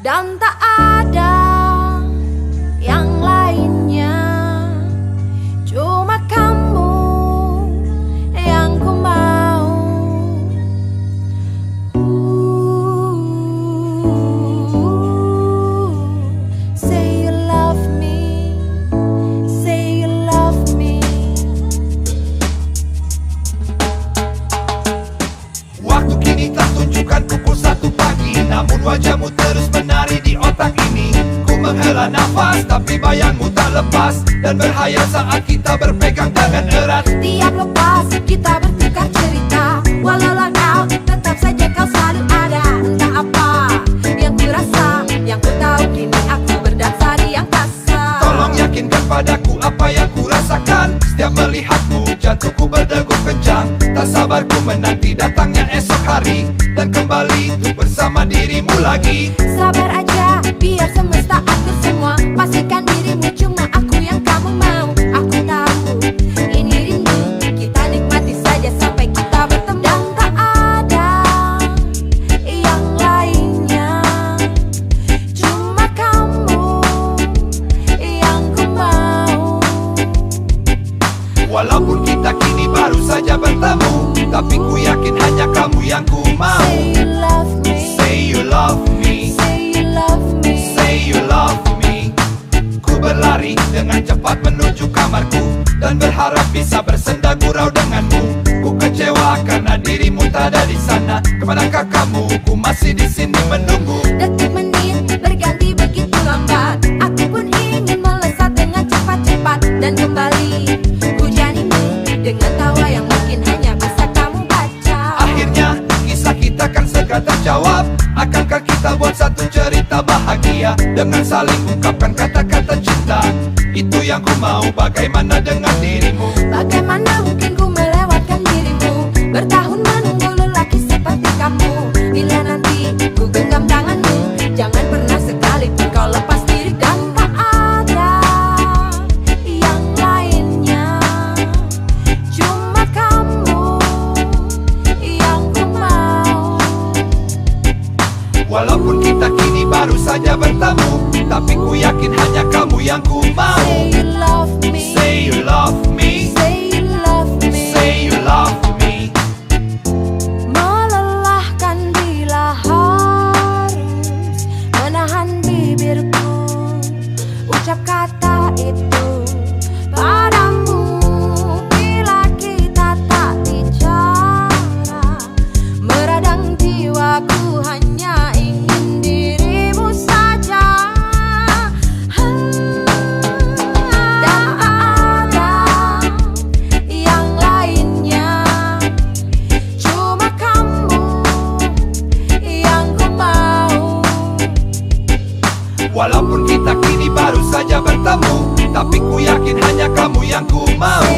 dan tak ada yang lainnya. Cuma kamu yang ku mau. Say you love me, say you love me. Waktu kini tak tunjukkan pukul 1 pagi, namun wajahmu terus menari di otak ini. Ku menghela nafas, tapi bayangmu tak lepas, dan berhayal saat kita berpegang tangan erat. Tiap lepas kita bertukar cerita, walau langkah tetap saja kau selalu ada. Entah apa yang ku rasa, yang ku tahu kini aku berdansa di angkasa. Tolong yakinkan padaku apa yang ku rasakan. Setiap melihatmu jantungku berdegup kencang. Tak sabar ku menanti datangnya esok hari, dan kembali untuk bersama dirimu lagi. Sabar aja, biar semesta atur semua. Pastikan dirimu cuma aku yang kamu mau. Aku tahu ini rindu, kita nikmati saja sampai kita bertemu. Dan tak ada yang lainnya, cuma kamu yang ku mau. Walaupun kita kini baru saja bertemu, tapi ku yakin hanya kamu yang ku mau. Say you love me, Say you love me, say you love me. say you love me. Ku berlari dengan cepat menuju kamarku, dan berharap bisa bersenda gurau denganmu. Ku kecewa karena dirimu tak ada di sana. Kemanakah kamu? Ku masih di sini menunggu. Detik menit berganti begitu lambat. Aku pun ingin melesat dengan cepat-cepat dan kembali hujanimu dengan tawa yang mungkin hanya bisa kamu baca. Akhirnya kisah kita kan segera terjawab. Akankah kita buat satu cerita bahagia dengan saling ungkapkan kata-kata cinta? Itu yang ku mau. Bagaimana dengan dirimu? Bagaimana mungkin ku melewatkan dirimu, bertahun menunggu lelaki seperti kamu. Bila nanti ku genggam tanganmu, jangan pernah sekalipun kau lepas diri. Dan tak ada yang lainnya, cuma kamu yang ku mau. Walaupun kita kini baru saja bertemu, tapi ku yakin hanya kamu yang ku mau. Say you love me, Say you love me, say you love me. say you love me. Melelahkan bila harus menahan bibirku ucap kata itu padamu. Bila kita tak bicara, meradang jiwaku hanya ingin dirimu saja. Dan tak ada yang lainnya, cuma kamu yang ku mau. Walaupun kita kini baru saja bertemu, tapi ku yakin hanya kamu yang ku mau.